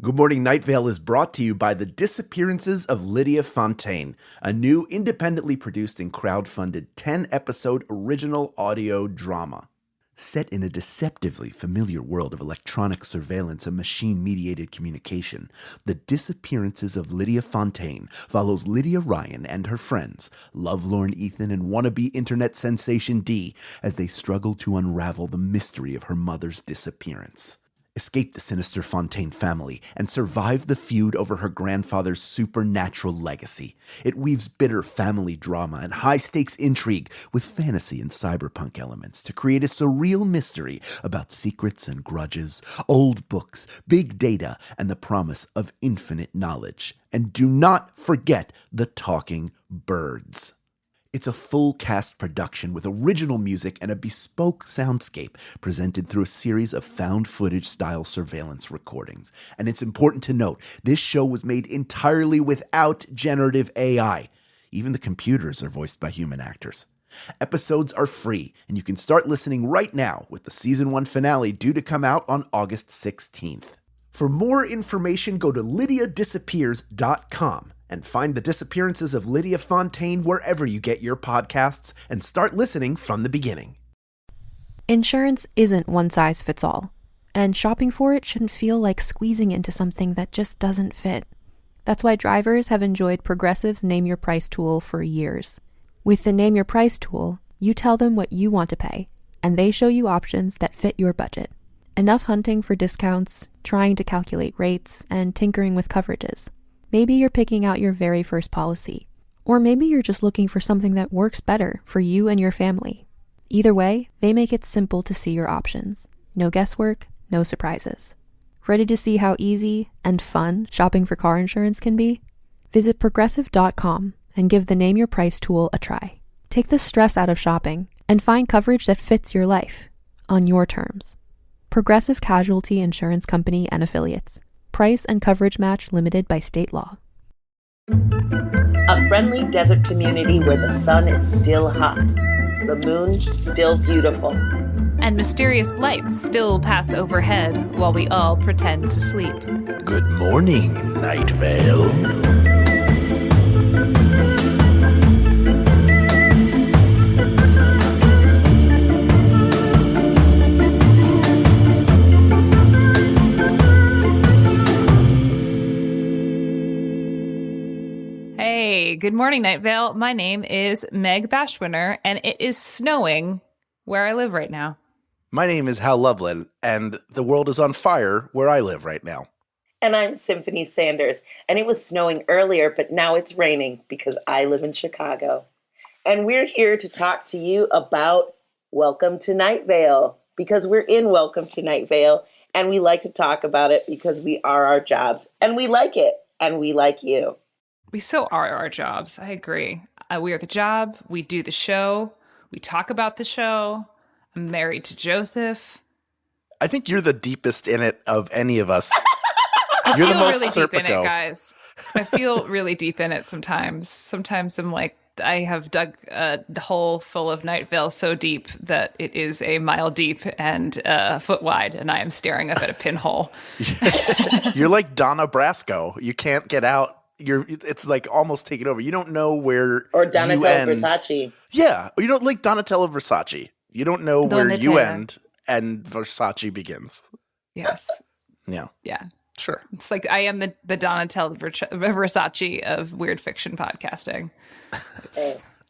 Good Morning Night Vale is brought to you by The Disappearances of Lydia Fontaine, a new independently produced and crowdfunded 10-episode original audio drama. Set in a deceptively familiar world of electronic surveillance and machine-mediated communication, The Disappearances of Lydia Fontaine follows Lydia Ryan and her friends, lovelorn Ethan and wannabe internet sensation Dee, as they struggle to unravel the mystery of her mother's disappearance. Escape the sinister Fontaine family, and survive the feud over her grandfather's supernatural legacy. It weaves bitter family drama and high-stakes intrigue with fantasy and cyberpunk elements to create a surreal mystery about secrets and grudges, old books, big data, and the promise of infinite knowledge. And do not forget the talking birds. It's a full-cast production with original music and a bespoke soundscape presented through a series of found-footage-style surveillance recordings. And it's important to note, this show was made entirely without generative AI. Even the computers are voiced by human actors. Episodes are free, and you can start listening right now with the Season 1 finale due to come out on August 16th. For more information, go to lydiadisappears.com. and find The Disappearances of Lydia Fontaine wherever you get your podcasts and start listening from the beginning. Insurance isn't one size fits all, and shopping for it shouldn't feel like squeezing into something that just doesn't fit. That's why drivers have enjoyed Progressive's Name Your Price tool for years. With the Name Your Price tool, you tell them what you want to pay, and they show you options that fit your budget. Enough hunting for discounts, trying to calculate rates, and tinkering with coverages. Maybe you're picking out your very first policy, or maybe you're just looking for something that works better for you and your family. Either way, they make it simple to see your options. No guesswork, no surprises. Ready to see how easy and fun shopping for car insurance can be? Visit Progressive.com and give the Name Your Price tool a try. Take the stress out of shopping and find coverage that fits your life, on your terms. Progressive Casualty Insurance Company and Affiliates. Price and coverage match limited by state law. A friendly desert community where the sun is still hot, the moon still beautiful, and mysterious lights still pass overhead while we all pretend to sleep. Good morning, Night Vale. Good morning, Night Vale. My name is Meg Bashwiner, and it is snowing where I live right now. My name is Hal Lublin, and the world is on fire where I live right now. And I'm Symphony Sanders, and it was snowing earlier, but now it's raining because I live in Chicago. And we're here to talk to you about Welcome to Night Vale, because we're in Welcome to Night Vale, and we like to talk about it because we are our jobs, and we like it, and we like you. We so are our jobs. I agree. We are the job. We do the show. We talk about the show. I'm married to Joseph. I think you're the deepest in it of any of us. You're the most really deep in it, guys. I feel really deep in it sometimes. Sometimes I'm like, I have dug a hole full of Night Vale so deep that it is a mile deep and a foot wide, and I am staring up at a pinhole. You're like Donna Brasco. You can't get out. It's like almost taken over. You don't know where or Donatella Versace. Yeah, you don't like Donatella Versace. You don't know where you end and Versace begins. Yes. Yeah. Yeah. Sure. It's like I am the Donatella Versace of weird fiction podcasting.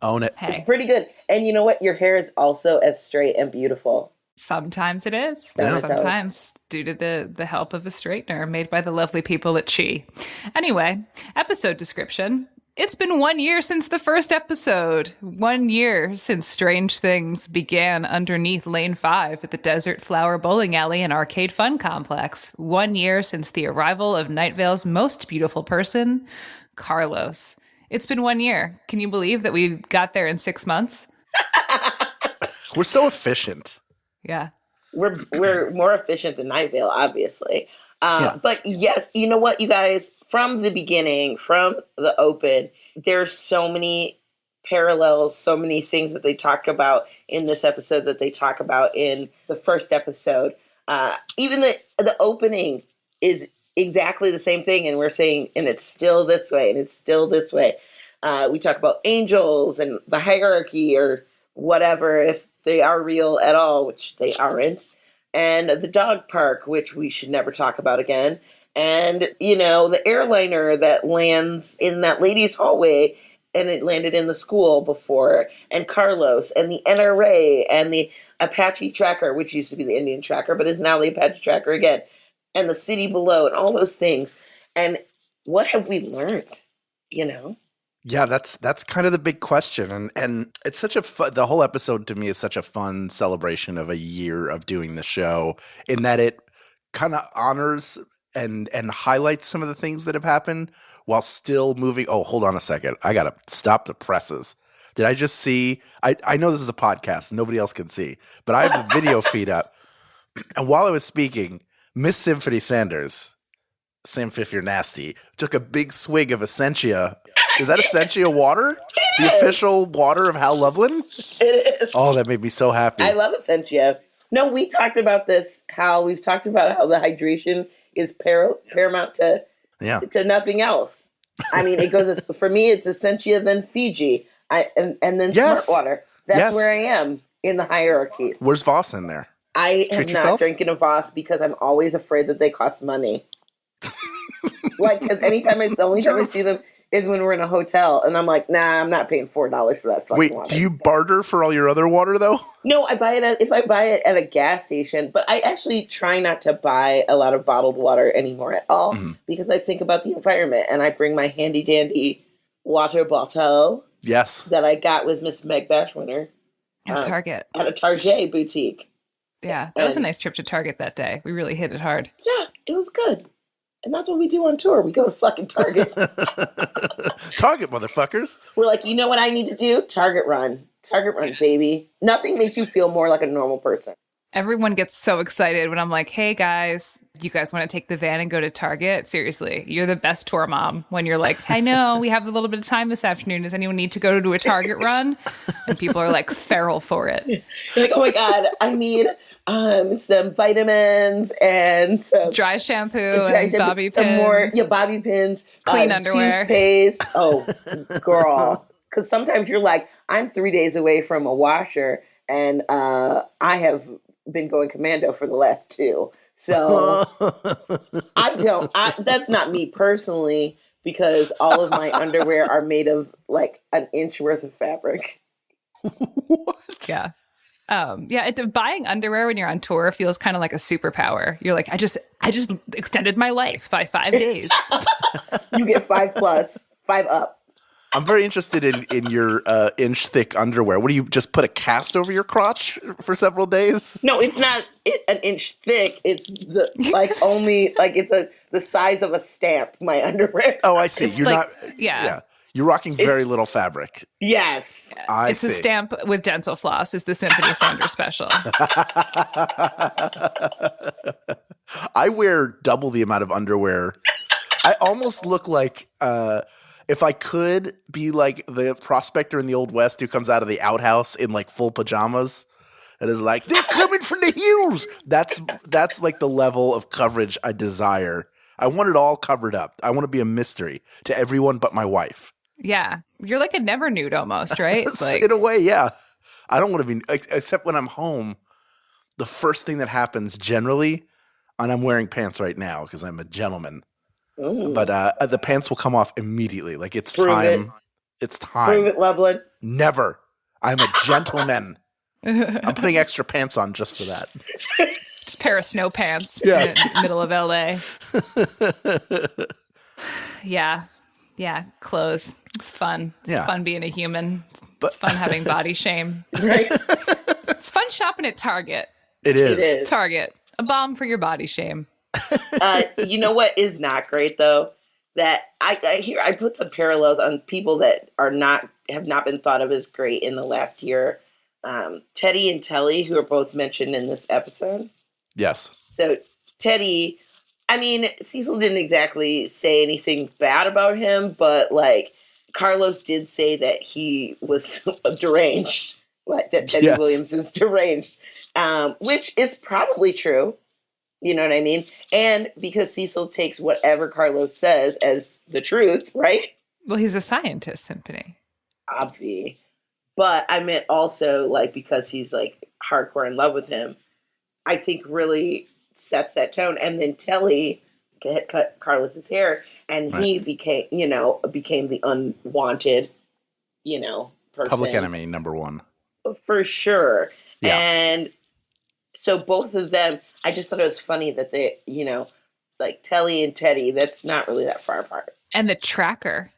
Own it. Hey. It's pretty good. And you know what? Your hair is also as straight and beautiful. Sometimes it is. Yeah. Sometimes due to the help of a straightener made by the lovely people at Chi. Anyway, episode description. It's been 1 year since the first episode. 1 year since strange things began underneath Lane 5 at the Desert Flower Bowling Alley and Arcade Fun Complex. 1 year since the arrival of Night Vale's most beautiful person, Carlos. It's been 1 year. Can you believe that we got there in 6 months? We're so efficient. Yeah. We're more efficient than Night Vale, obviously. But yes, you know what, you guys, from the beginning, from the open, there's so many parallels, so many things that they talk about in this episode that they talk about in the first episode. Even the opening is exactly the same thing, and we're saying, and it's still this way, and it's still this way. We talk about angels and the hierarchy or whatever, if they are real at all, which they aren't, and the dog park, which we should never talk about again, and, you know, the airliner that lands in that ladies' hallway, and it landed in the school before, and Carlos, and the NRA, and the Apache Tracker, which used to be the Indian Tracker, but is now the Apache Tracker again, and the city below, and all those things. And what have we learned? Yeah, that's kind of the big question, and it's such a the whole episode to me is such a fun celebration of a year of doing the show, in that it kind of honors and highlights some of the things that have happened while still moving. Oh, hold on a second, I gotta stop the presses. Did I just see? I know this is a podcast, nobody else can see, but I have the video feed up, and while I was speaking, Miss Symphony Sanders, Sim if you're nasty, took a big swig of Essentia. Is that Essentia water? The official water of Hal Lublin? It is. Oh, that made me so happy. I love Essentia. No, we talked about this, we've talked about how the hydration is paramount to nothing else. I mean, it goes, for me, it's Essentia, then Fiji, and then Smart Water. That's where I am in the hierarchies. Where's Voss in there? I am not drinking a Voss because I'm always afraid that they cost money. Because the only time I see them is when we're in a hotel, and I'm like, nah, I'm not paying $4 for that fucking water. Wait, do you barter for all your other water, though? No, if I buy it at a gas station, but I actually try not to buy a lot of bottled water anymore at all, because I think about the environment, and I bring my handy-dandy water bottle that I got with Miss Meg Bashwiner. At Target. At a Target boutique. Yeah, that was a nice trip to Target that day. We really hit it hard. Yeah, it was good. And that's what we do on tour. We go to fucking Target. Target, motherfuckers. We're like, you know what I need to do? Target run. Target run, baby. Nothing makes you feel more like a normal person. Everyone gets so excited when I'm like, hey, guys, you guys want to take the van and go to Target? Seriously, you're the best tour mom. When you're like, I know, we have a little bit of time this afternoon. Does anyone need to go to a Target run? And people are like feral for it. You're like, oh, my God, I need some vitamins and some dry shampoo and bobby pins. Some more, bobby pins. Clean underwear. Toothpaste. Oh, girl. Because sometimes you're like, I'm 3 days away from a washer, and I have been going commando for the last 2. So that's not me personally, because all of my underwear are made of like an inch worth of fabric. What? Yeah. Buying underwear when you're on tour feels kind of like a superpower. You're like, I just extended my life by 5 days. You get 5+, 5 up. I'm very interested in your inch thick underwear. What do you just put a cast over your crotch for several days? No, it's not an inch thick. It's the size of a stamp. My underwear. Oh, I see. It's You're like, not. Yeah. You're rocking very little fabric. Yes. I it's see. A stamp with dental floss is the Symphony Sanders special. I wear double the amount of underwear. I almost look like if I could be like the prospector in the Old West who comes out of the outhouse in like full pajamas and is like, they're coming from the hills. That's like the level of coverage I desire. I want it all covered up. I want to be a mystery to everyone but my wife. Yeah. You're like a never nude almost, right? Like, in a way, yeah. I don't want to be, except when I'm home, the first thing that happens generally, and I'm wearing pants right now because I'm a gentleman, but the pants will come off immediately. Like it's time. It's time. Prove it, Lublin. Never. I'm a gentleman. I'm putting extra pants on just for that. Just a pair of snow pants in the middle of LA. Yeah. Clothes. It's fun. It's fun being a human. It's fun having body shame. Right? It's fun shopping at Target. It is. Target. A balm for your body shame. You know what is not great though? That I put some parallels on people that have not been thought of as great in the last year. Teddy and Telly, who are both mentioned in this episode. Yes. So Teddy, I mean, Cecil didn't exactly say anything bad about him, but like Carlos did say that he was deranged, like that Teddy Williams is deranged, which is probably true. You know what I mean? And because Cecil takes whatever Carlos says as the truth, right? Well, he's a scientist, Symphony. Obvi. But I meant also, like, because he's, like, hardcore in love with him, I think really sets that tone. And then Telly cut Carlos's hair, and he became the unwanted, person. Public enemy number one. For sure. Yeah. And so both of them, I just thought it was funny that they, like Telly and Teddy, that's not really that far apart. And the tracker.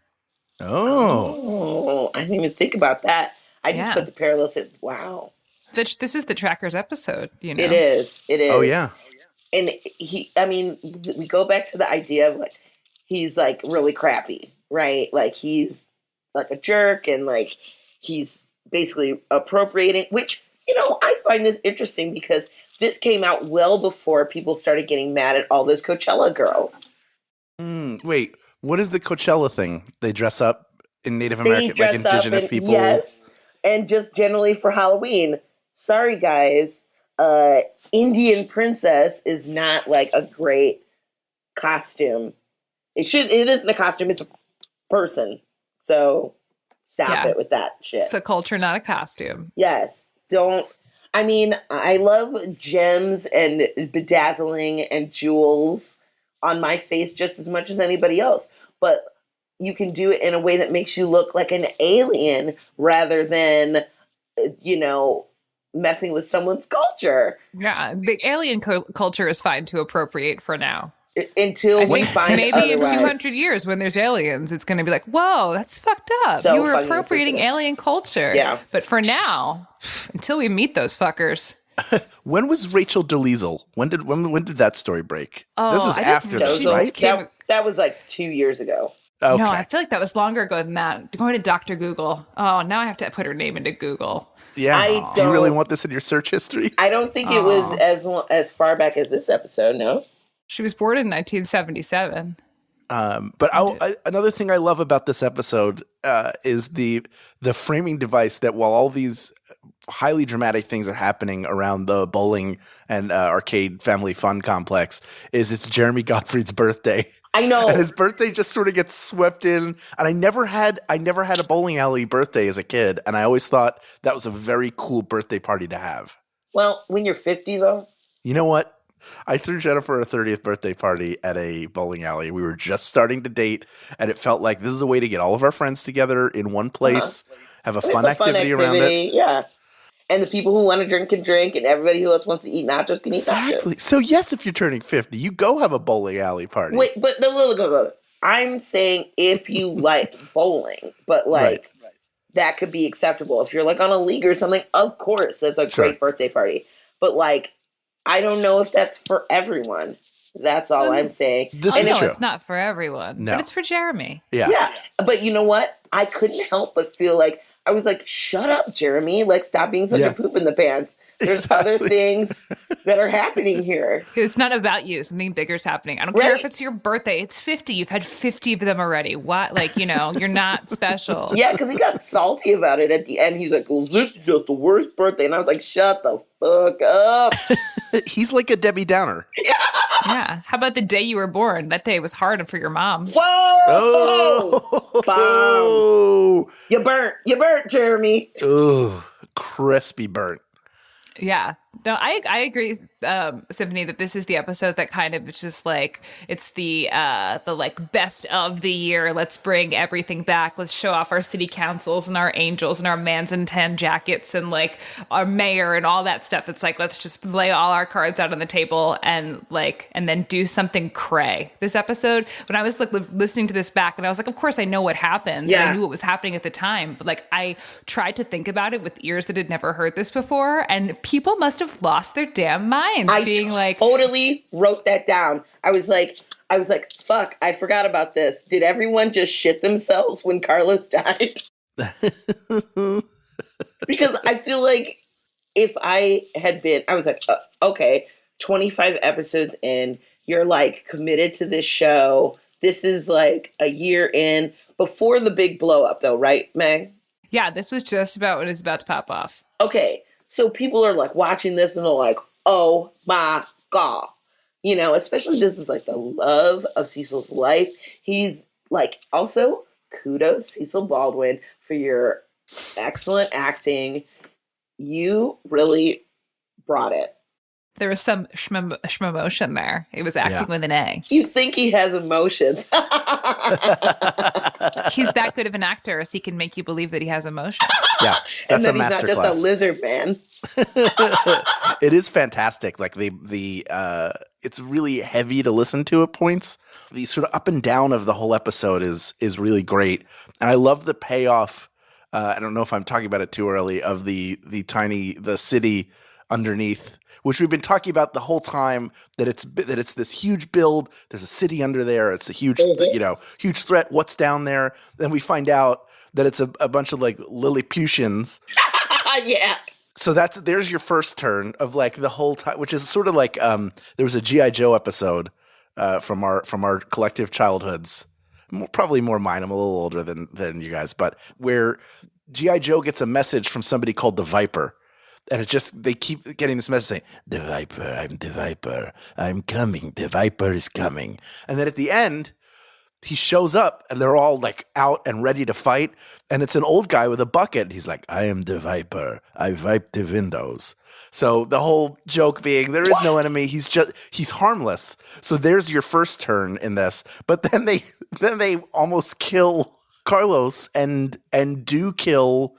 Oh, I didn't even think about that. I just put the parallels at, wow. This is the tracker's episode, It is. Oh, yeah. And we go back to the idea of, like, he's, like, really crappy, right? Like, he's, like, a jerk, and, like, he's basically appropriating, which, I find this interesting because this came out well before people started getting mad at all those Coachella girls. Wait, what is the Coachella thing? They dress up in Native American, like indigenous people? Yes, and just generally for Halloween. Sorry, guys. Indian princess is not, like, a great costume. It isn't a costume, it's a person. So stop it with that shit. It's a culture, not a costume. Yes. I love gems and bedazzling and jewels on my face just as much as anybody else. But you can do it in a way that makes you look like an alien rather than, messing with someone's culture. Yeah, the alien culture is fine to appropriate for now. Until we find maybe otherwise. In 200 years when there's aliens, it's going to be like, whoa, that's fucked up. So you were appropriating alien culture. Yeah. But for now, until we meet those fuckers. When was Rachel Dolezal? When did that story break? Oh, this was after this, right? That was like 2 years ago. Okay. No, I feel like that was longer ago than that. Going to Dr. Google. Oh, now I have to put her name into Google. Yeah. Do you really want this in your search history? I don't think it was as far back as this episode, no? She was born in 1977. But another thing I love about this episode is the framing device that while all these highly dramatic things are happening around the bowling and arcade family fun complex, is it's Jeremy Gottfried's birthday. I know. And his birthday just sort of gets swept in. And I never had a bowling alley birthday as a kid. And I always thought that was a very cool birthday party to have. Well, when you're 50, though. You know what? I threw Jennifer a 30th birthday party at a bowling alley. We were just starting to date, and it felt like this is a way to get all of our friends together in one place, have a fun activity around it. Yeah. And the people who want to drink can drink, and everybody who else wants to eat nachos can eat Exactly. nachos. So, yes, if you're turning 50, you go have a bowling alley party. Wait, but look. I'm saying if you like bowling, but like that could be acceptable. If you're like on a league or something, of course, that's a great birthday party. But like, I don't know if that's for everyone. That's all I'm saying. It's not for everyone. No. But it's for Jeremy. Yeah. But you know what? I couldn't help but feel like, I was like, shut up, Jeremy. Like, stop being such a poop in the pants. There's other things that are happening here. It's not about you. Something bigger is happening. I don't care if it's your birthday. It's 50. You've had 50 of them already. What? Like, you're not special. Yeah, because he got salty about it at the end. He's like, well, this is just the worst birthday. And I was like, shut the fuck up. He's like a Debbie Downer. Yeah. How about the day you were born? That day was hard for your mom. Whoa! Bombs. You burnt, Jeremy. Ugh, crispy burnt. Yeah. No, I agree, Symphony, that this is the episode that kind of just like, it's the like best of the year. Let's bring everything back. Let's show off our city councils and our angels and our mans in tan jackets and like our mayor and all that stuff. It's like, let's just lay all our cards out on the table and then do something cray. This episode, when I was like listening to this back, and I was like, of course I know what happens. Yeah. And I knew what was happening at the time, but like I tried to think about it with ears that had never heard this before, and people must have lost their damn minds totally wrote that down. I was like, fuck, I forgot about this. Did everyone just shit themselves when Carlos died? Because I feel like if I had been, I was like, okay, 25 episodes in, you're like committed to this show. This is like a year in, before the big blow up though, right, Meg? Yeah, this was just about when it's about to pop off. Okay. So people are like watching this and they're like, oh my God, You know, especially this is like the love of Cecil's life. He's like, also kudos Cecil Baldwin for your excellent acting. You really brought it. There was some shmomotion there. He was acting with an A. You think he has emotions. He's that good of an actor as he can make you believe that he has emotions. Yeah, that's and a then he's not just masterclass. a lizard man. It is fantastic. Like it's really heavy to listen to at points. The sort of up and down of the whole episode is really great, and I love the payoff. I don't know if I'm talking about it too early, of the city underneath, which we've been talking about the whole time, that it's this huge build. There's a city under there. It's a huge, huge threat. What's down there? Then we find out that it's a bunch of like Lilliputians. Yeah. So there's your first turn of like the whole time, which is sort of like there was a G.I. Joe episode from our collective childhoods. Probably more mine. I'm a little older than you guys, but where G.I. Joe gets a message from somebody called the Viper. And they keep getting this message saying, "The Viper, I'm the Viper. I'm coming. The Viper is coming." And then at the end, he shows up and they're all like out and ready to fight. And it's an old guy with a bucket. He's like, "I am the Viper. I wipe the windows." So the whole joke being there is no enemy. He's harmless. So there's your first turn in this. But then they almost kill Carlos and do kill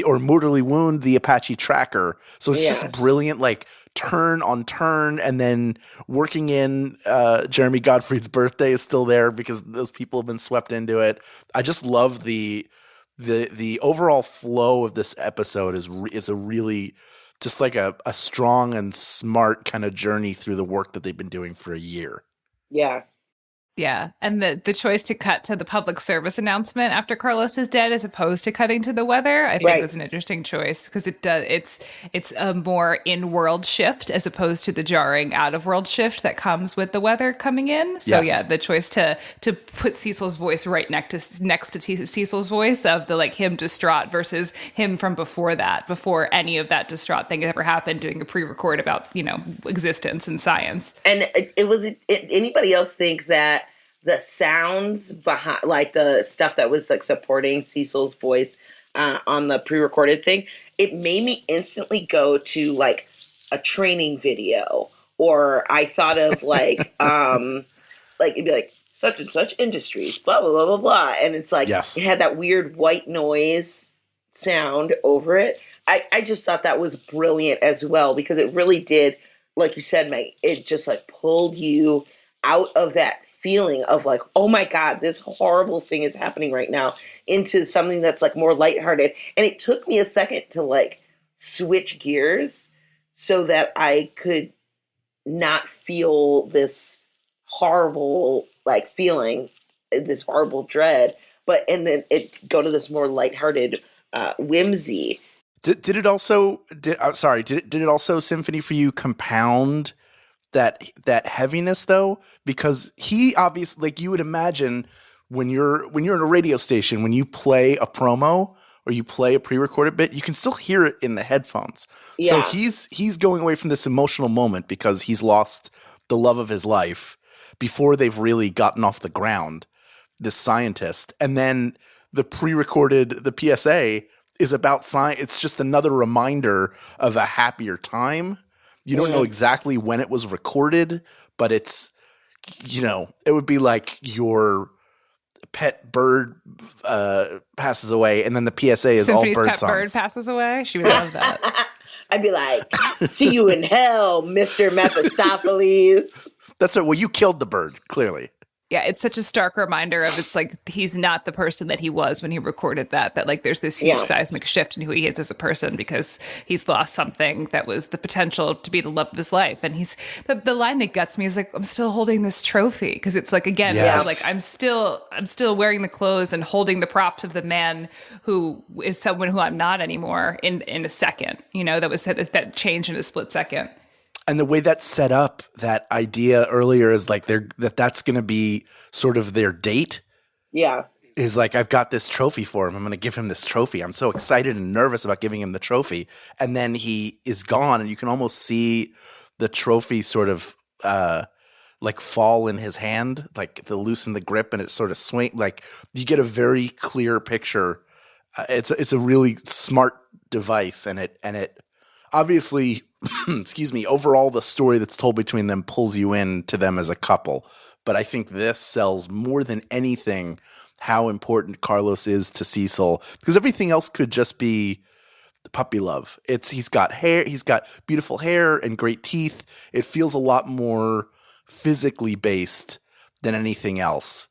or mortally wound the Apache Tracker. So it's just brilliant, like turn on turn, and then working in Jeremy Godfrey's birthday is still there because those people have been swept into it. I just love the overall flow of this episode is a really just like a strong and smart kind of journey through the work that they've been doing for a year. Yeah. Yeah, and the choice to cut to the public service announcement after Carlos is dead, as opposed to cutting to the weather, I think was an interesting choice, because it's a more in-world shift as opposed to the jarring out-of-world shift that comes with the weather coming in. So yeah, the choice to put Cecil's voice right next to Cecil's voice of the like him distraught versus him from before that, before any of that distraught thing ever happened, doing a pre-record about existence and science. And anybody else think that the sounds behind, like the stuff that was like supporting Cecil's voice on the pre-recorded thing, it made me instantly go to like a training video, or I thought of like like it'd be like such and such industries, blah blah blah blah blah, and it's like it had that weird white noise sound over it. I just thought that was brilliant as well, because it really did, like you said, Meg, it just like pulled you out of that feeling of like, oh my God, this horrible thing is happening right now, into something that's like more lighthearted. And it took me a second to like switch gears so that I could not feel this horrible like feeling, this horrible dread, and then it go to this more lighthearted whimsy. Did it also Symphony for you compound that heaviness though? Because he obviously, like you would imagine when you're in a radio station, when you play a promo or you play a pre-recorded bit, you can still hear it in the headphones. Yeah. So he's going away from this emotional moment because he's lost the love of his life before they've really gotten off the ground, this scientist. And then the pre-recorded, the PSA is about science. It's just another reminder of a happier time. You don't know exactly when it was recorded, but it's, it would be like your pet bird passes away, and then the PSA is Symphony's all bird pet songs. Bird passes away. She would love that. I'd be like, "See you in hell, Mr. Mephistopheles." That's right. Well, you killed the bird, clearly. Yeah, it's such a stark reminder of it's like he's not the person that he was when he recorded that like there's this huge seismic shift in who he is as a person because he's lost something that was the potential to be the love of his life. And he's the line that guts me is like, I'm still holding this trophy, because it's like, again, like I'm still wearing the clothes and holding the props of the man who is someone who I'm not anymore in a second. That was that change in a split second. And the way that's set up, that idea earlier is like that's going to be sort of their date. Yeah. Is like, I've got this trophy for him. I'm going to give him this trophy. I'm so excited and nervous about giving him the trophy. And then he is gone, and you can almost see the trophy sort of like fall in his hand, like they loosen the grip and it sort of swing. Like you get a very clear picture. It's a really smart device, and it obviously, excuse me, overall the story that's told between them pulls you in to them as a couple. But I think this sells more than anything how important Carlos is to Cecil, because everything else could just be the puppy love. He's got hair, he's got beautiful hair and great teeth. It feels a lot more physically based than anything else.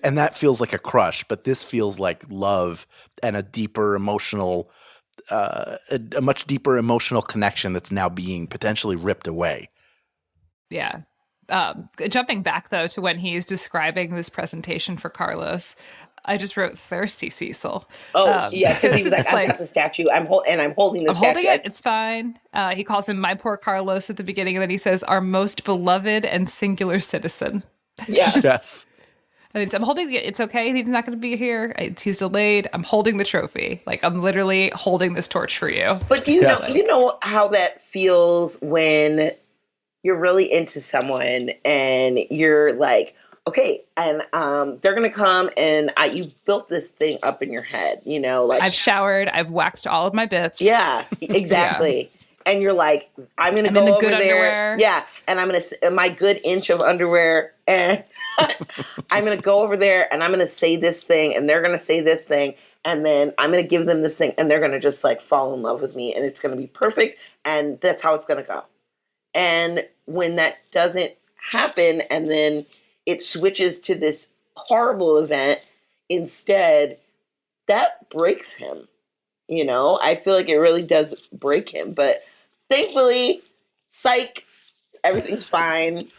And that feels like a crush, but this feels like love and a deeper emotional, a much deeper emotional connection that's now being potentially ripped away. Yeah. Jumping back, though, to when he's describing this presentation for Carlos, I just wrote thirsty Cecil. Oh, yeah, because he was like, I've got the statue, I'm holding the statue. I'm holding it, it's fine. He calls him my poor Carlos at the beginning, and then he says, our most beloved and singular citizen. Yeah. Yes. And I'm holding it. It's okay. He's not going to be here. He's delayed. I'm holding the trophy. Like, I'm literally holding this torch for you. But you know how that feels when you're really into someone and you're like, okay, and they're gonna come and you built this thing up in your head, like I've showered, I've waxed all of my bits. Yeah, exactly. Yeah. And you're like, I'm in the good underwear. Yeah, and I'm gonna my good inch of underwear, and I'm gonna go over there and I'm gonna say this thing, and they're gonna say this thing, and then I'm gonna give them this thing, and they're gonna just like fall in love with me, and it's gonna be perfect, and that's how it's gonna go. And when that doesn't happen, and then it switches to this horrible event instead, that breaks him. I feel like it really does break him. But thankfully, psych, everything's fine,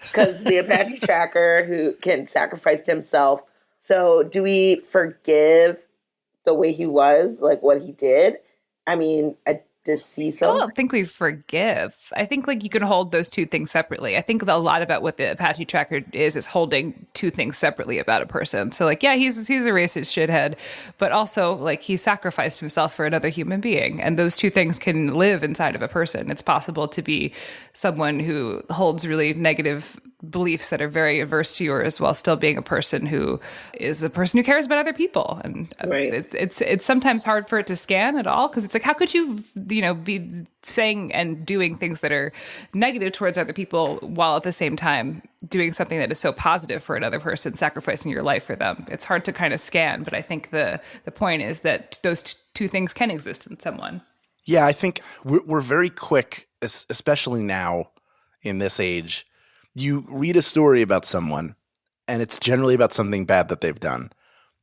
because the Apache Tracker who can sacrifice himself. So do we forgive the way he was, like what he did? I mean, does Cecil? I don't think we forgive. I think you can hold those two things separately. I think a lot about what the Apache Tracker is holding two things separately about a person. So he's a racist shithead, but also he sacrificed himself for another human being, and those two things can live inside of a person. It's possible to be someone who holds really negative beliefs that are very averse to yours while still being a person who is a person who cares about other people. And right. It's sometimes hard for it to scan at all, because it's how could you be saying and doing things that are negative towards other people while at the same time doing something that is so positive for another person, sacrificing your life for them. It's hard to kind of scan, but I think the point is that those two things can exist in someone. Yeah, I think we're very quick, especially now in this age. You read a story about someone, and it's generally about something bad that they've done.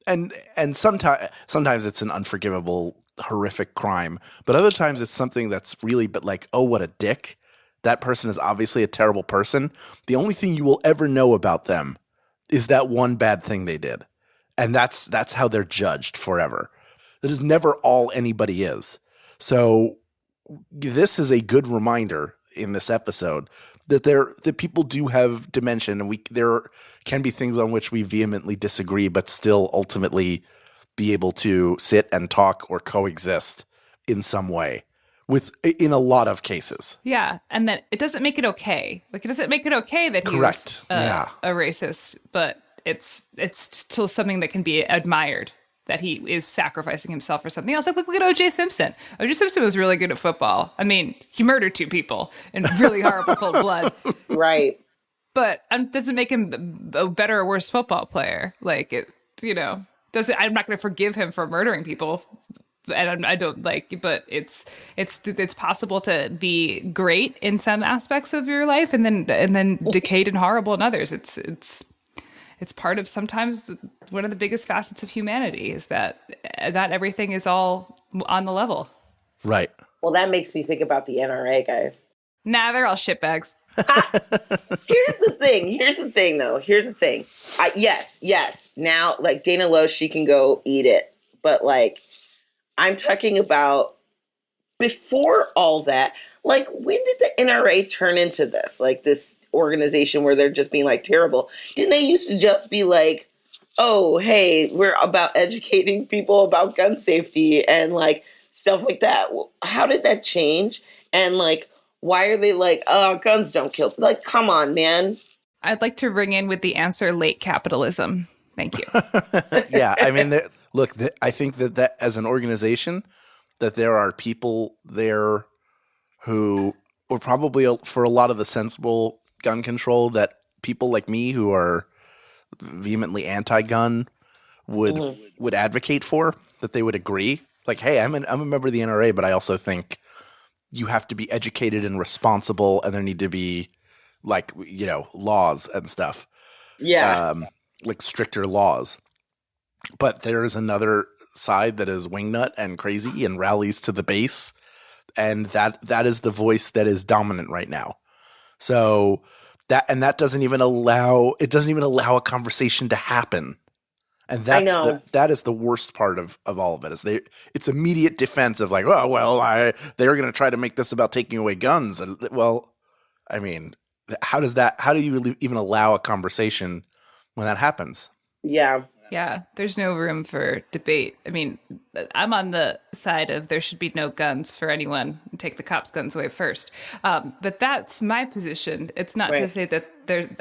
And sometimes it's an unforgivable, horrific crime. But other times it's something that's really, oh, what a dick. That person is obviously a terrible person. The only thing you will ever know about them is that one bad thing they did. And that's how they're judged forever. That is never all anybody is. So this is a good reminder in this episode that people do have dimension, and there can be things on which we vehemently disagree, but still ultimately be able to sit and talk or coexist in some way in a lot of cases. Yeah, and that it doesn't make it okay. It doesn't make it okay that he's a racist, but it's still something that can be admired, that he is sacrificing himself for something else. Look at O.J. Simpson. O.J. Simpson was really good at football. I mean, he murdered two people in really horrible cold blood. Right. But doesn't make him a better or worse football player. Doesn't. I'm not going to forgive him for murdering people. And I don't but it's possible to be great in some aspects of your life and then decayed and horrible in others. It's part of sometimes one of the biggest facets of humanity is that not everything is all on the level. Right. Well, that makes me think about the NRA, guys. Nah, they're all shitbags. Here's the thing, though. Here's the thing. Yes. Now, Dana Loesch, she can go eat it. But, I'm talking about before all that. When did the NRA turn into this? This organization where they're just being terrible. Didn't they used to just be oh, hey, we're about educating people about gun safety and stuff like that? How did that change? And Why are they like, oh, guns don't kill? Like, come on, man. I'd like to ring in with the answer: late capitalism. Thank you. Yeah, I mean, look, I think that as an organization, that there are people there who were probably, for a lot of the sensible gun control, that people like me who are vehemently anti-gun would advocate for, that they would agree. Like, hey, I'm a member of the NRA, but I also think you have to be educated and responsible, and there need to be, like, you know, laws and stuff. Yeah. Like stricter laws. But there is another side that is wingnut and crazy and rallies to the base, and that is the voice that is dominant right now. So that doesn't even allow a conversation to happen. And that is the worst part of all of it. It's immediate defense of like, oh well, they're going to try to make this about taking away guns. And, well, I mean, how do you even allow a conversation when that happens? Yeah. Yeah, there's no room for debate. I mean, I'm on the side of there should be no guns for anyone. Take the cops' guns away first. But that's my position. It's not to say that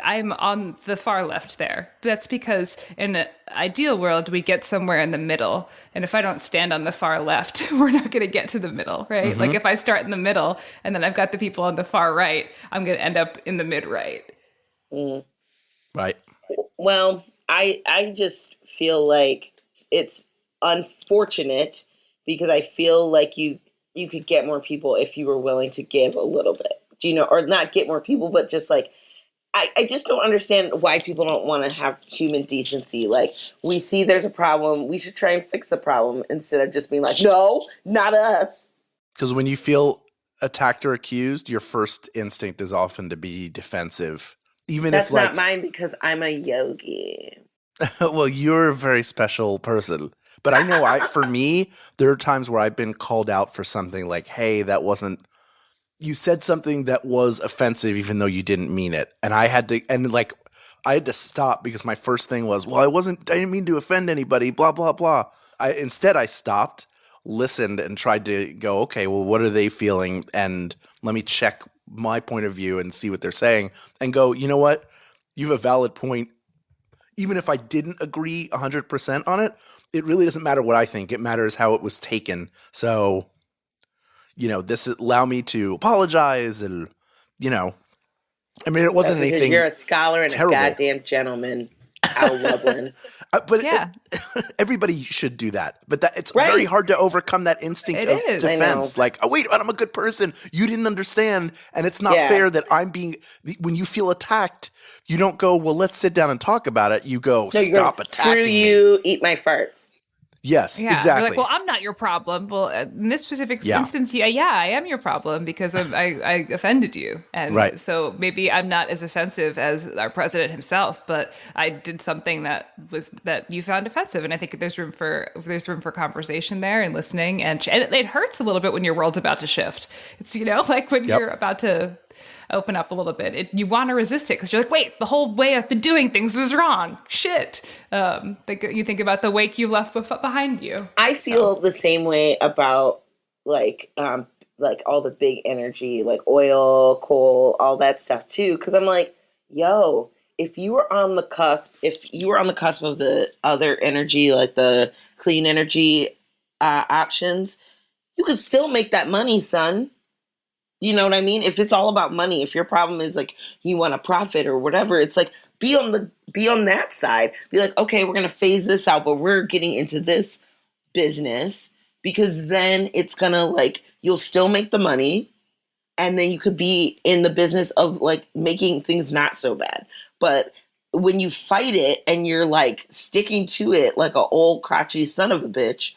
I'm on the far left there. That's because in an ideal world, we get somewhere in the middle. And if I don't stand on the far left, we're not going to get to the middle, right? Like if I start in the middle and then I've got the people on the far right, I'm going to end up in the mid-right. Right. Well, I just feel like it's unfortunate because I feel like you could get more people if you were willing to give a little bit, you know, or not get more people, but just like, I just don't understand why people don't want to have human decency. Like, we see there's a problem, we should try and fix the problem instead of just being like, no, not us. Because when you feel attacked or accused, your first instinct is often to be defensive. Even That's if, like, not mine because I'm a yogi. Well, you're a very special person. But I know for me, there are times where I've been called out for something like, hey, you said something that was offensive even though you didn't mean it. And I had to stop because my first thing was, well, I didn't mean to offend anybody, blah, blah, blah. Instead, I stopped, listened, and tried to go, okay, well, what are they feeling? And let me check my point of view and see what they're saying and go, you know what? You have a valid point. Even if I didn't agree 100% on it, it really doesn't matter what I think. It matters how it was taken. So, you know, this allow me to apologize and, you know, I mean, it wasn't anything. You're a scholar and terrible. A goddamn gentleman, Al Lublin. But yeah. Everybody should do that. But it's very hard to overcome that instinct of defense. Like, oh, wait, I'm a good person. You didn't understand. And it's not fair that when you feel attacked, you don't go, well, let's sit down and talk about it. You go, stop attacking me. Screw you, eat my farts. Yes, exactly. You're like, well, I'm not your problem. Well, in this specific instance, I am your problem because I offended you. And so maybe I'm not as offensive as our president himself, but I did something that you found offensive. And I think there's room for conversation there and listening. And it hurts a little bit when your world's about to shift. It's, you know, like when you're about to open up a little bit. You want to resist it because you're like, wait, the whole way I've been doing things was wrong. Shit. You think about the wake you left behind you. I feel the same way about like all the big energy, like oil, coal, all that stuff too. Because I'm like, yo, if you were on the cusp of the other energy, like the clean energy options, you could still make that money, son. You know what I mean? If it's all about money, if your problem is like you want a profit or whatever, it's like be on that side. Be like, okay, we're gonna phase this out, but we're getting into this business because then it's gonna like you'll still make the money, and then you could be in the business of like making things not so bad. But when you fight it and you're like sticking to it like an old crotchety son of a bitch,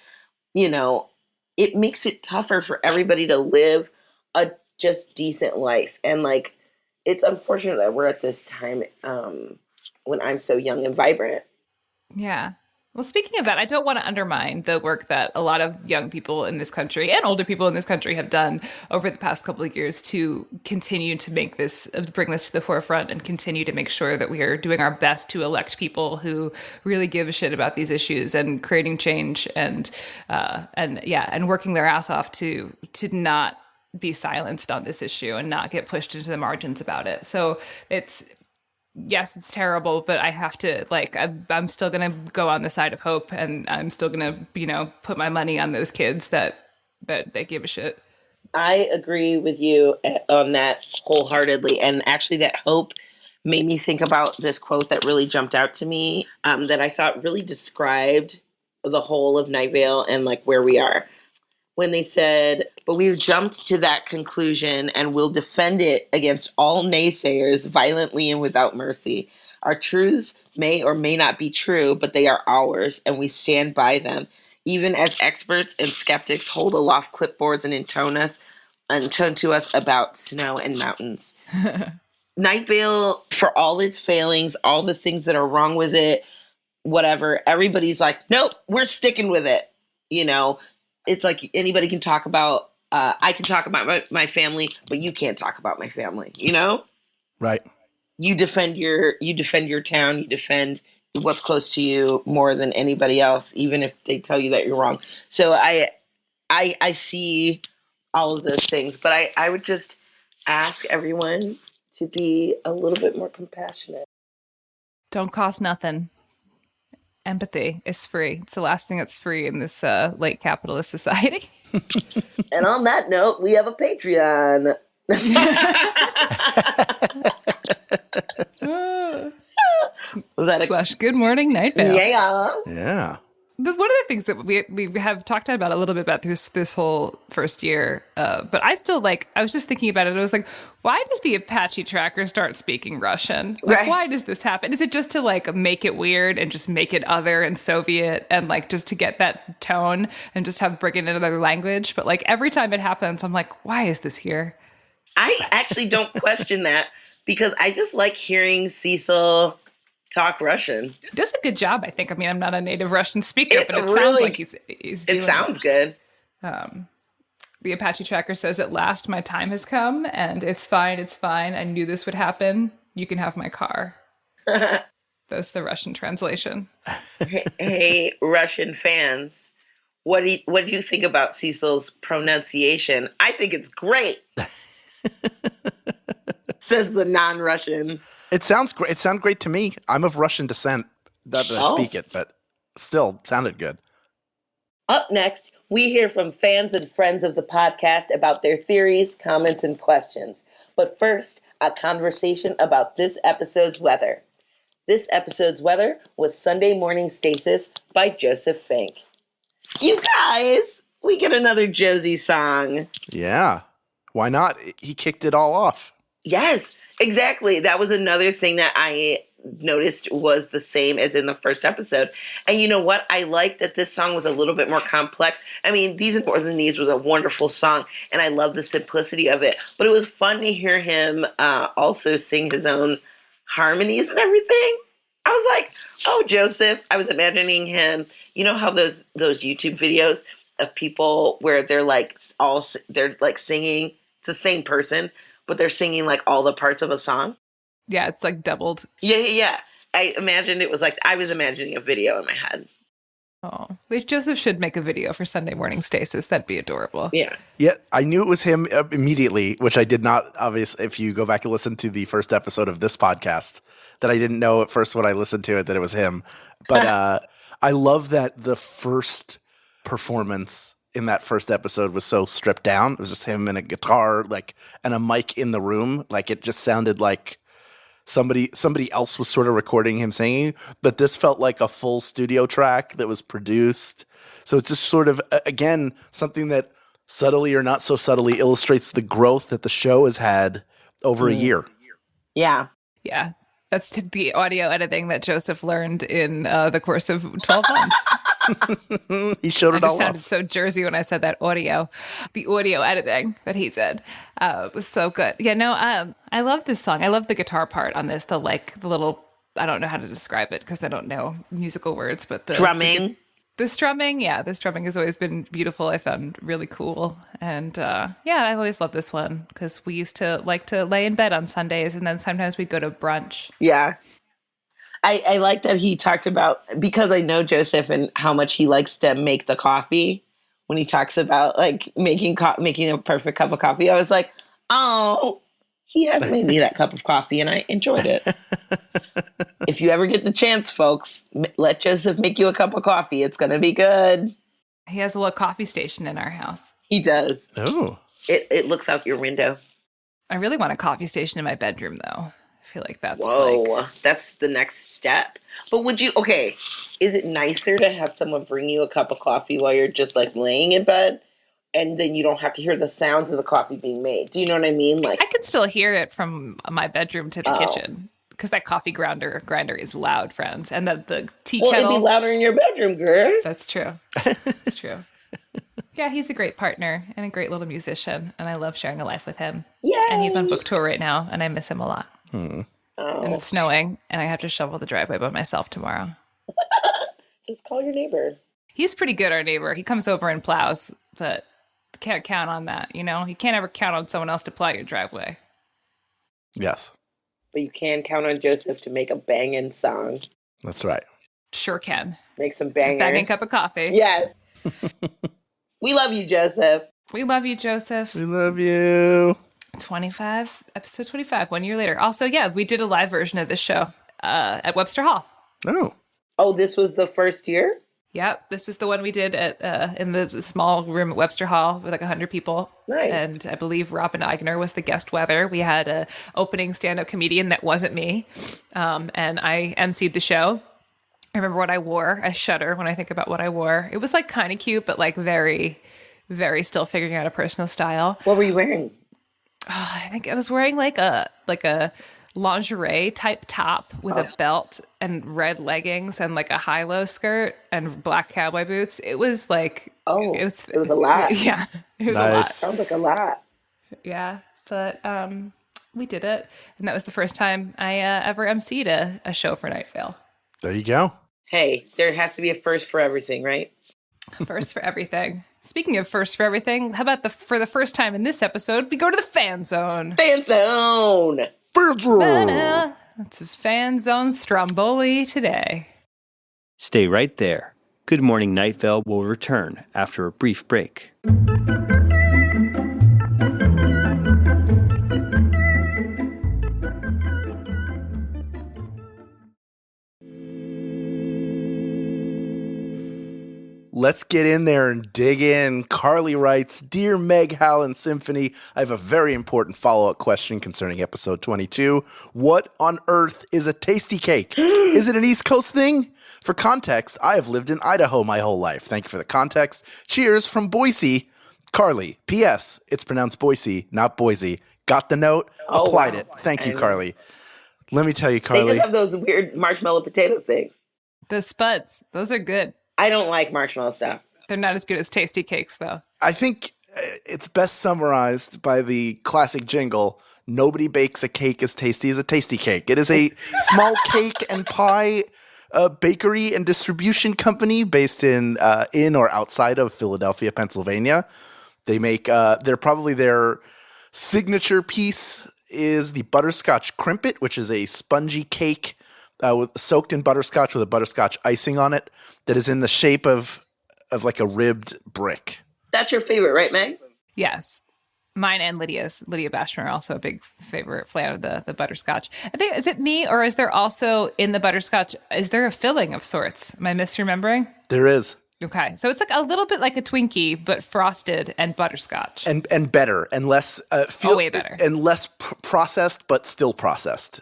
you know, it makes it tougher for everybody to live a just decent life. And like it's unfortunate that we're at this time when I'm so young and vibrant. Yeah. Well, speaking of that, I don't want to undermine the work that a lot of young people in this country and older people in this country have done over the past couple of years to continue to bring this to the forefront and continue to make sure that we are doing our best to elect people who really give a shit about these issues and creating change and working their ass off to not be silenced on this issue and not get pushed into the margins about it. So it's terrible, but I have to, like, I'm still going to go on the side of hope, and I'm still going to, put my money on those kids that they give a shit. I agree with you on that wholeheartedly. And actually that hope made me think about this quote that really jumped out to me, that I thought really described the whole of Night Vale and like where we are. When they said, but we've jumped to that conclusion and will defend it against all naysayers violently and without mercy. Our truths may or may not be true, but they are ours, and we stand by them. Even as experts and skeptics hold aloft clipboards and intone to us about snow and mountains. Night Vale, for all its failings, all the things that are wrong with it, whatever, everybody's like, nope, we're sticking with it. It's like anybody can talk about, I can talk about my family, but you can't talk about my family, Right. You defend your town, you defend what's close to you more than anybody else, even if they tell you that you're wrong. So I see all of those things, but I would just ask everyone to be a little bit more compassionate. Don't cost nothing. Empathy is free. It's the last thing that's free in this late capitalist society. And on that note, we have a Patreon. Was that / Good Morning Night Vale. Yeah. One of the things that we have talked about a little bit about this whole first year, but I still I was just thinking about it. I was like, why does the Apache Tracker start speaking Russian? Right. Why does this happen? Is it just to make it weird and just make it other and Soviet and just to get that tone and just bring in another language? But every time it happens, I'm like, why is this here? I actually don't question that, because I just like hearing Cecil talk Russian. He does a good job, I think. I mean, I'm not a native Russian speaker, but it really, sounds like he's doing it. Sounds good. The Apache Tracker says, at last my time has come, and it's fine, it's fine. I knew this would happen. You can have my car. That's the Russian translation. Hey, Russian fans, what do you think about Cecil's pronunciation? I think it's great. Says the non-Russian. It sounds great. It sounded great to me. I'm of Russian descent. Not that I speak it, but still sounded good. Up next, we hear from fans and friends of the podcast about their theories, comments, and questions. But first, a conversation about this episode's weather. This episode's weather was Sunday Morning Stasis by Joseph Fink. You guys, we get another Josie song. Yeah. Why not? He kicked it all off. Yes, exactly. That was another thing that I noticed was the same as in the first episode. And you know what? I like that this song was a little bit more complex. I mean, These and More Than These was a wonderful song, and I love the simplicity of it. But it was fun to hear him also sing his own harmonies and everything. I was like, oh, Joseph. I was imagining him. You know how those YouTube videos of people where they're singing, it's the same person, but they're singing all the parts of a song. Yeah, it's doubled. Yeah. I imagined it was I was imagining a video in my head. Oh, Joseph should make a video for Sunday Morning Stasis. That'd be adorable. Yeah. Yeah, I knew it was him immediately, which I did not, obviously, if you go back and listen to the first episode of this podcast, that I didn't know at first when I listened to it that it was him. But I love that the first performance in that first episode was so stripped down. It was just him and a guitar, and a mic in the room. It just sounded like somebody else was sort of recording him singing, but this felt like a full studio track that was produced. So it's just sort of, again, something that subtly or not so subtly illustrates the growth that the show has had over a year. Yeah. Yeah. That's the audio editing that Joseph learned in the course of 12 months. He showed it all off. I just sounded so Jersey when I said that audio. The audio editing that he did was so good. Yeah, no, I love this song. I love the guitar part on this. The little, I don't know how to describe it because I don't know musical words, but the drumming. The strumming, this strumming has always been beautiful. I found really cool. And I always love this one because we used to like to lay in bed on Sundays and then sometimes we'd go to brunch. Yeah. I like that he talked about, because I know Joseph and how much he likes to make the coffee when he talks about like making a perfect cup of coffee. I was like, oh, he has made me that cup of coffee and I enjoyed it. If you ever get the chance, folks, let Joseph make you a cup of coffee. It's going to be good. He has a little coffee station in our house. He does. Oh. It looks out your window. I really want a coffee station in my bedroom, though. I feel like that's that's the next step. But is it nicer to have someone bring you a cup of coffee while you're just like laying in bed? And then you don't have to hear the sounds of the coffee being made. Do you know what I mean? Like I can still hear it from my bedroom to the kitchen. Because that coffee grinder is loud, friends. And the tea kettle. Well, it'd be louder in your bedroom, girl. That's true. That's true. Yeah, he's a great partner and a great little musician. And I love sharing a life with him. Yeah. And he's on book tour right now. And I miss him a lot. Oh. And it's snowing. And I have to shovel the driveway by myself tomorrow. Just call your neighbor. He's pretty good, our neighbor. He comes over and plows. But can't count on that, you know? You can't ever count on someone else to plow your driveway. Yes. But you can count on Joseph to make a banging song. That's right. Sure can. Make some bangers. Banging cup of coffee. Yes. We love you, Joseph. We love you, Joseph. We love you. Episode 25, 1 year later. Also, yeah, we did a live version of this show at Webster Hall. Oh, this was the first year? Yep, this was the one we did at in the small room at Webster Hall with like 100 people. Nice. And I believe Robin Eigner was the guest weather. We had a opening stand-up comedian that wasn't me, and I emceed the show. I remember what I wore. I shudder when I think about what I wore. It was like kind of cute, but like very, very still figuring out a personal style. What were you wearing? I think I was wearing like a lingerie type top with a belt and red leggings and like a high-low skirt and black cowboy boots. It was like it was a lot. Yeah, it was a Nice. lot. Sounds like a lot. Yeah, but we did it, and that was the first time I ever emceed a show for Night Vale. There you go. Hey, there has to be a first for everything, right? First for everything. Speaking of first for everything, how about for the first time in this episode, we go to the fan zone. Fan zone. To FanZone Stromboli today. Stay right there. Good Morning Night Vale will return after a brief break. Let's get in there and dig in. Carly writes, Dear Meg, Hal, and Symphony, I have a very important follow-up question concerning episode 22. What on earth is a tasty cake? Is it an East Coast thing? For context, I have lived in Idaho my whole life. Thank you for the context. Cheers from Boise. Carly, P.S. It's pronounced Boise, not Boise. Got the note? Applied it. Thank you, Carly. Let me tell you, Carly. They just have those weird marshmallow potato things. The spuds, those are good. I don't like marshmallow stuff. They're not as good as tasty cakes, though. I think it's best summarized by the classic jingle, nobody bakes a cake as tasty as a tasty cake. It is a small cake and pie bakery and distribution company based in or outside of Philadelphia, Pennsylvania. They make their signature piece is the butterscotch crimpet, which is a spongy cake soaked in butterscotch with a butterscotch icing on it that is in the shape of like a ribbed brick. That's your favorite, right, Meg? Yes. Mine and Lydia's. Lydia Bashwiner, also a big favorite fan of the butterscotch. I think, is it me, or is there also in the butterscotch, is there a filling of sorts? Am I misremembering? There is. Okay. So it's like a little bit like a Twinkie, but frosted and butterscotch. And better and less way better. And less processed, but still processed.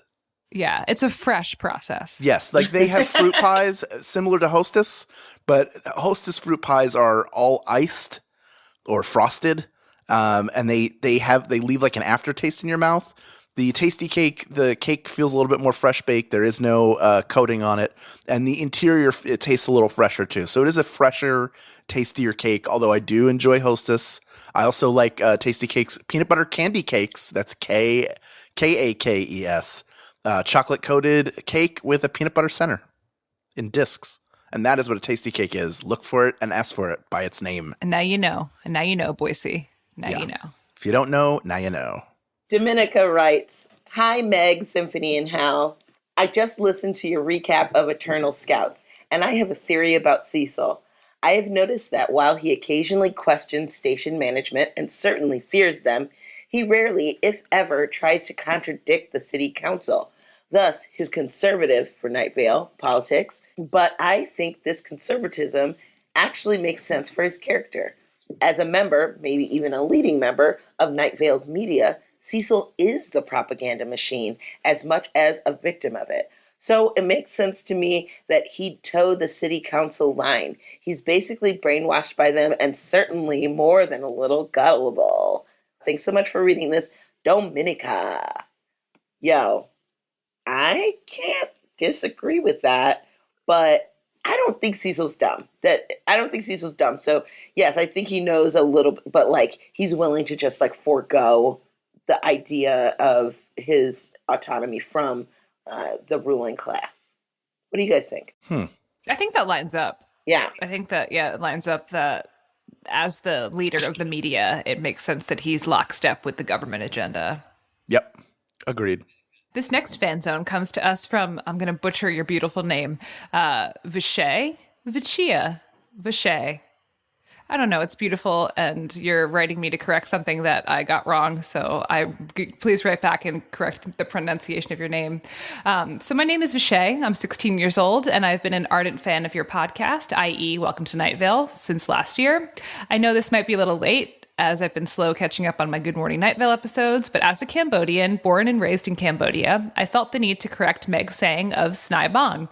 Yeah, it's a fresh process. Yes, like they have fruit pies similar to Hostess, but Hostess fruit pies are all iced or frosted, and they leave like an aftertaste in your mouth. The tasty cake, the cake feels a little bit more fresh baked. There is no coating on it, and the interior it tastes a little fresher too. So it is a fresher, tastier cake. Although I do enjoy Hostess, I also like Tasty Cakes peanut butter candy cakes. That's Kakes. Chocolate coated cake with a peanut butter center in discs. And that is what a tasty cake is. Look for it and ask for it by its name. And now you know. And now you know, Boise. Now you know. If you don't know, now you know. Dominica writes, Hi, Meg, Symphony, and Hal. I just listened to your recap of Eternal Scouts, and I have a theory about Cecil. I have noticed that while he occasionally questions station management and certainly fears them, he rarely, if ever, tries to contradict the city council. Thus, his conservative for Night Vale politics. But I think this conservatism actually makes sense for his character. As a member, maybe even a leading member, of Night Vale's media, Cecil is the propaganda machine as much as a victim of it. So it makes sense to me that he'd toe the city council line. He's basically brainwashed by them and certainly more than a little gullible. Thanks so much for reading this, Dominica. Yo, I can't disagree with that, but I don't think Cecil's dumb. So yes, I think he knows a little, but like he's willing to just like forego the idea of his autonomy from the ruling class. What do you guys think? I think that lines up. Yeah. I think that, it lines up that as the leader of the media, it makes sense that he's lockstep with the government agenda. Yep. Agreed. This next fan zone comes to us from, I'm going to butcher your beautiful name, Vichay? Vichia? Vichay. I don't know. It's beautiful, and you're writing me to correct something that I got wrong. So please write back and correct the pronunciation of your name. So my name is Vichay. I'm 16 years old, and I've been an ardent fan of your podcast, i.e. Welcome to Night Vale, since last year. I know this might be a little late, as I've been slow catching up on my Good Morning Night Vale episodes, but as a Cambodian, born and raised in Cambodia, I felt the need to correct Meg's saying of snai bang,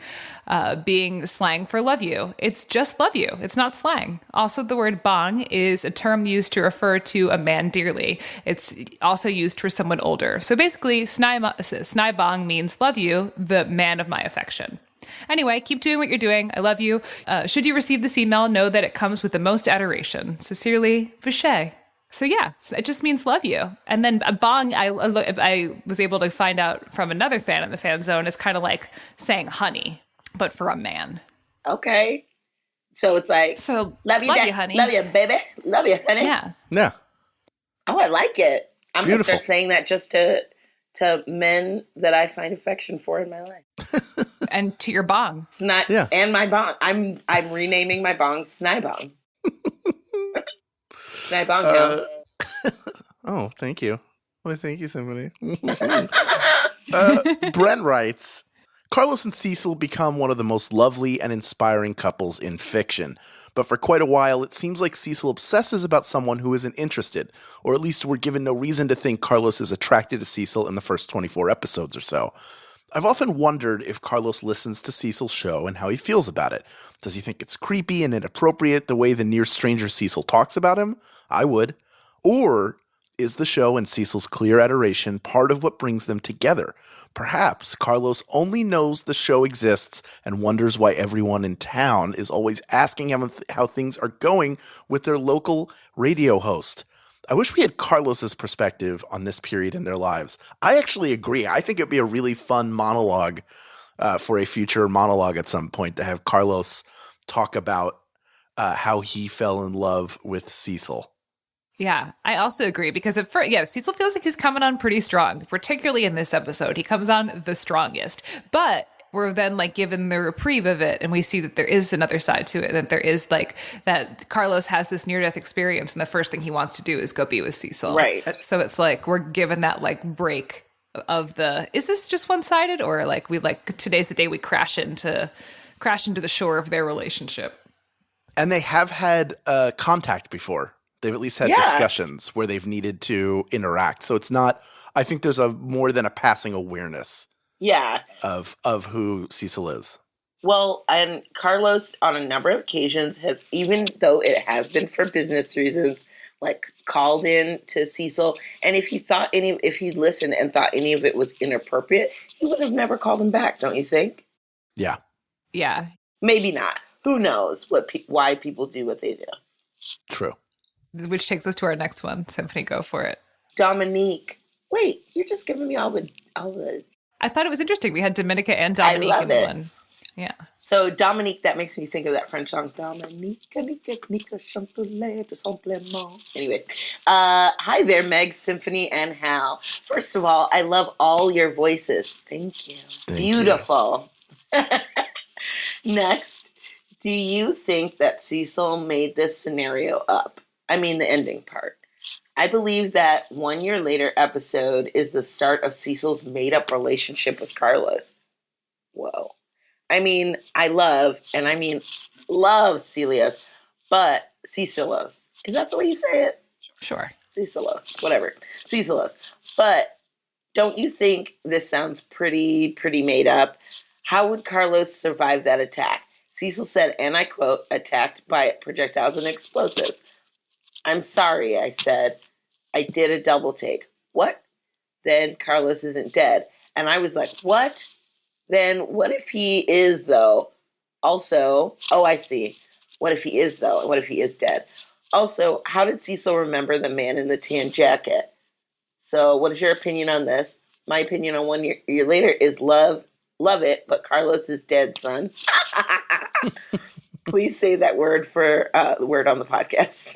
being slang for love you. It's just love you. It's not slang. Also, the word bang is a term used to refer to a man dearly. It's also used for someone older. So basically, snai bang means love you, the man of my affection. Anyway, keep doing what you're doing. I love you. Should you receive this email, know that it comes with the most adoration. Sincerely, Vichay. So yeah, it just means love you. And then bang, I was able to find out from another fan in the fan zone, is kind of like saying honey, but for a man. Okay. So it's like, love you, honey. Love you, baby. Love you, honey. Yeah. Yeah. Oh, I like it. I'm going to Beautiful. start saying that just to men that I find affection for in my life. And to your bong. And my bong. I'm renaming my bong Snai Bong. Snai Bong. Oh, thank you. Well, thank you, Symphony. Brent writes, Carlos and Cecil become one of the most lovely and inspiring couples in fiction. But for quite a while, it seems like Cecil obsesses about someone who isn't interested, or at least we're given no reason to think Carlos is attracted to Cecil in the first 24 episodes or so. I've often wondered if Carlos listens to Cecil's show and how he feels about it. Does he think it's creepy and inappropriate the way the near stranger Cecil talks about him? I would. Or is the show and Cecil's clear adoration part of what brings them together? Perhaps Carlos only knows the show exists and wonders why everyone in town is always asking him how things are going with their local radio host. I wish we had Carlos's perspective on this period in their lives. I actually agree. I think it'd be a really fun monologue for a future monologue at some point to have Carlos talk about how he fell in love with Cecil. Yeah, I also agree because Cecil feels like he's coming on pretty strong, particularly in this episode. He comes on the strongest, but we're then like given the reprieve of it, and we see that there is another side to it, that there is like that Carlos has this near-death experience, and the first thing he wants to do is go be with Cecil. Right. So it's like we're given that like break of is this just one-sided, or like today's the day we crash into the shore of their relationship. And they have had contact before. They've at least had discussions where they've needed to interact. So it's not, I think there's more than a passing awareness of who Cecil is. Well, and Carlos on a number of occasions has, even though it has been for business reasons, like called in to Cecil. And if he listened and thought any of it was inappropriate, he would have never called him back, don't you think? Yeah. Yeah. Maybe not. Who knows why people do what they do. True. Which takes us to our next one. Symphony, go for it. Dominique. Wait, you're just giving me all the. I thought it was interesting. We had Dominica and Dominique in one. Yeah. So Dominique, that makes me think of that French song. Dominique, anyway. Hi there, Meg, Symphony and Hal. First of all, I love all your voices. Thank you. Beautiful. Next, Do you think that Cecil made this scenario up? I mean, the ending part. I believe that 1 year later episode is the start of Cecil's made up relationship with Carlos. Whoa. I mean, love Celios, but Cecilos. Is that the way you say it? Sure. Cecilos, whatever. Cecilos. But don't you think this sounds pretty made up? How would Carlos survive that attack? Cecil said, and I quote, attacked by projectiles and explosives. I'm sorry, I said. I did a double take. What? Then Carlos isn't dead. And I was like, what? Then what if he is, though? Also, oh, I see. What if he is, though? What if he is dead? Also, how did Cecil remember the man in the tan jacket? So what is your opinion on this? My opinion on 1 year later is love it, but Carlos is dead, son. Please say that word for the word on the podcast.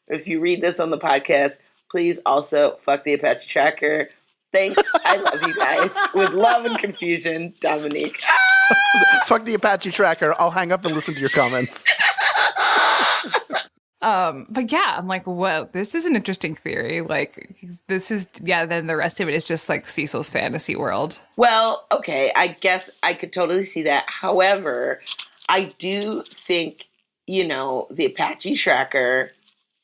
If you read this on the podcast, please also fuck the Apache Tracker. Thanks. I love you guys. With love and confusion, Dominique. Fuck the Apache Tracker. I'll hang up and listen to your comments. But yeah, I'm like, whoa, this is an interesting theory. Like, then the rest of it is just like Cecil's fantasy world. Well, okay, I guess I could totally see that. However, I do think, the Apache Tracker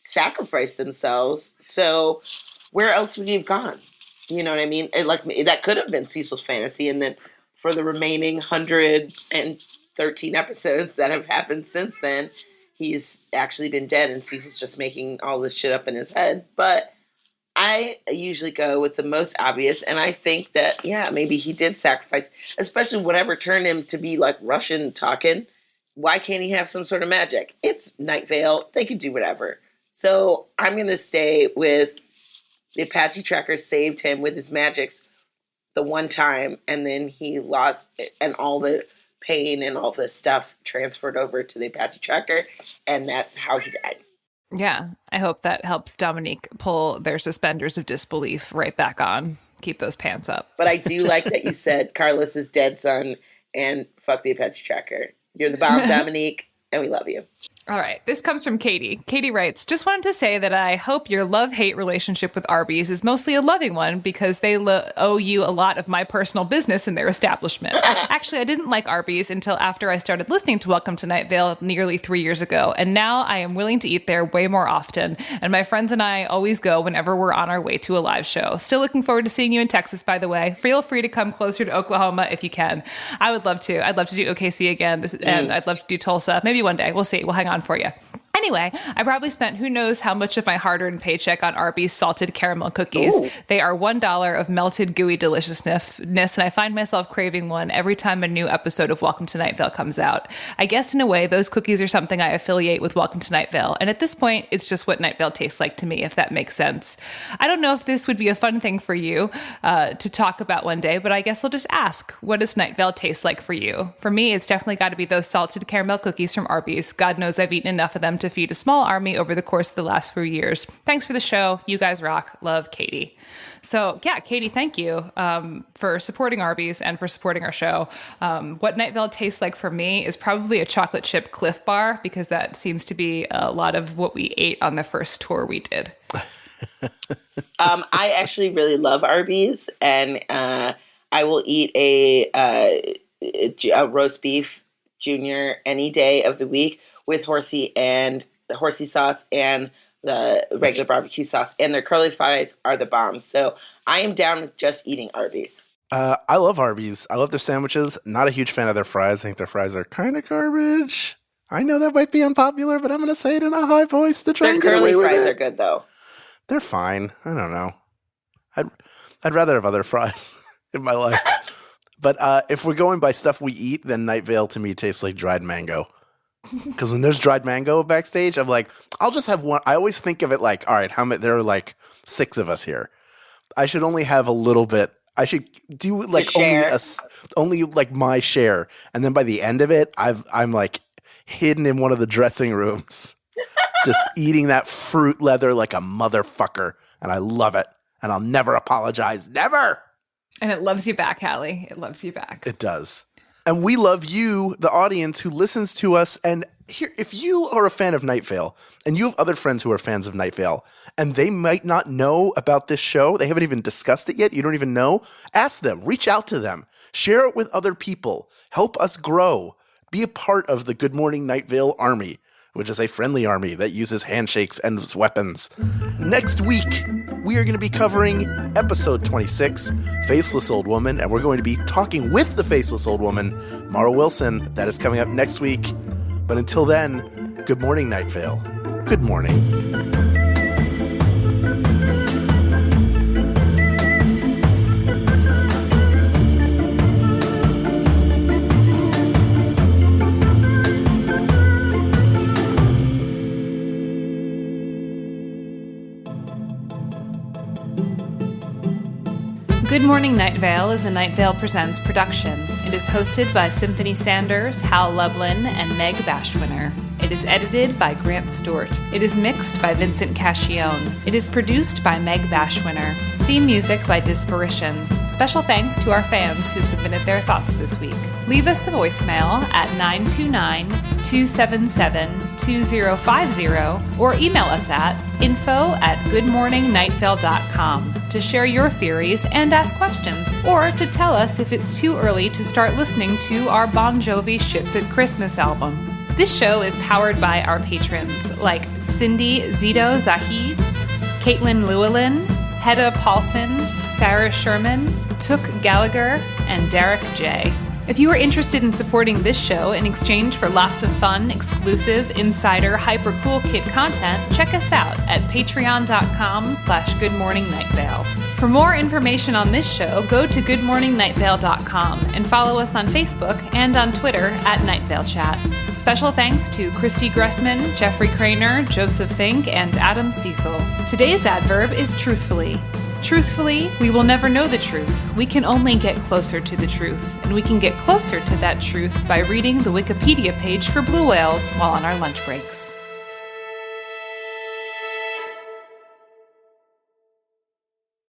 sacrificed themselves. So where else would he have gone? You know what I mean? That could have been Cecil's fantasy. And then for the remaining 113 episodes that have happened since then, he's actually been dead and Cecil's just making all this shit up in his head. But I usually go with the most obvious. And I think that, yeah, maybe he did sacrifice, especially whatever turned him to be like Russian talking. Why can't he have some sort of magic? It's Night Vale. They can do whatever. So I'm going to stay with the Apache Tracker saved him with his magics the one time, and then he lost it, and all the pain and all this stuff transferred over to the Apache Tracker, and that's how he died. Yeah, I hope that helps Dominique pull their suspenders of disbelief right back on. Keep those pants up. But I do like that you said Carlos is dead, son, and fuck the Apache Tracker. You're the bomb, Dominique, and we love you. All right. This comes from Katie. Katie writes, just wanted to say that I hope your love-hate relationship with Arby's is mostly a loving one because they owe you a lot of my personal business in their establishment. Actually, I didn't like Arby's until after I started listening to Welcome to Night Vale nearly 3 years ago, and now I am willing to eat there way more often, and my friends and I always go whenever we're on our way to a live show. Still looking forward to seeing you in Texas, by the way. Feel free to come closer to Oklahoma if you can. I would love to. I'd love to do OKC again, and I'd love to do Tulsa. Maybe one day. We'll see. We'll hang on for you. Anyway, I probably spent who knows how much of my hard-earned paycheck on Arby's salted caramel cookies. Ooh. They are $1 of melted gooey deliciousness, and I find myself craving one every time a new episode of Welcome to Night Vale comes out. I guess in a way, those cookies are something I affiliate with Welcome to Night Vale, and at this point, it's just what Night Vale tastes like to me, if that makes sense. I don't know if this would be a fun thing for you to talk about one day, but I guess I'll just ask, what does Night Vale taste like for you? For me, it's definitely got to be those salted caramel cookies from Arby's. God knows I've eaten enough of them to feed a small army over the course of the last few years. Thanks for the show. You guys rock. Love, Katie. So yeah, Katie, thank you for supporting Arby's and for supporting our show. What Night Vale tastes like for me is probably a chocolate chip Cliff Bar, because that seems to be a lot of what we ate on the first tour we did. I actually really love Arby's, and I will eat a roast beef junior any day of the week with horsey sauce and the regular barbecue sauce, and their curly fries are the bomb. So I am down with just eating Arby's. I love Arby's. I love their sandwiches. Not a huge fan of their fries. I think their fries are kind of garbage. I know that might be unpopular, but I'm going to say it in a high voice to try and get away with it. Their curly fries are good, though. They're fine. I don't know. I'd rather have other fries in my life. But if we're going by stuff we eat, then Night Vale to me tastes like dried mango. Because when there's dried mango backstage, I'm like, I'll just have one. I always think of it like, all right, there are like 6 of us here. I should only have a little bit. I should do like only like my share, and then by the end of it, I'm like hidden in one of the dressing rooms, just eating that fruit leather like a motherfucker, and I love it, and I'll never apologize, never. And it loves you back, Hallie. It loves you back. It does. And we love you, the audience, who listens to us. And here, if you are a fan of Night Vale, and you have other friends who are fans of Night Vale, and they might not know about this show, they haven't even discussed it yet, you don't even know, ask them, reach out to them, share it with other people, help us grow, be a part of the Good Morning Night Vale army, which is a friendly army that uses handshakes and weapons. Next week, we are going to be covering episode 26, Faceless Old Woman, and we're going to be talking with the Faceless Old Woman, Mara Wilson. That is coming up next week. But until then, good morning, Night Vale. Good morning. Good Morning Night Vale is a Night Vale Presents production. It is hosted by Symphony Sanders, Hal Lublin, and Meg Bashwiner. It is edited by Grant Stewart. It is mixed by Vincent Cacchione. It is produced by Meg Bashwiner. Theme music by Disparition. Special thanks to our fans who submitted their thoughts this week. Leave us a voicemail at 929-277-2050 or email us at info@goodmorningnightVale.com to share your theories and ask questions, or to tell us if it's too early to start listening to our Bon Jovi Shits at Christmas album. This show is powered by our patrons like Cindy Zito Zahid, Caitlin Llewellyn, Hedda Paulson, Sarah Sherman, Took Gallagher, and Derek J. If you are interested in supporting this show in exchange for lots of fun, exclusive, insider, hyper cool kid content, check us out at patreon.com/goodmorningnightVale. For more information on this show, go to goodmorningnightVale.com and follow us on Facebook and on Twitter at Night Vale Chat. Special thanks to Christy Gressman, Jeffrey Craner, Joseph Fink, and Adam Cecil. Today's adverb is truthfully. Truthfully, we will never know the truth. We can only get closer to the truth, and we can get closer to that truth by reading the Wikipedia page for blue whales while on our lunch breaks.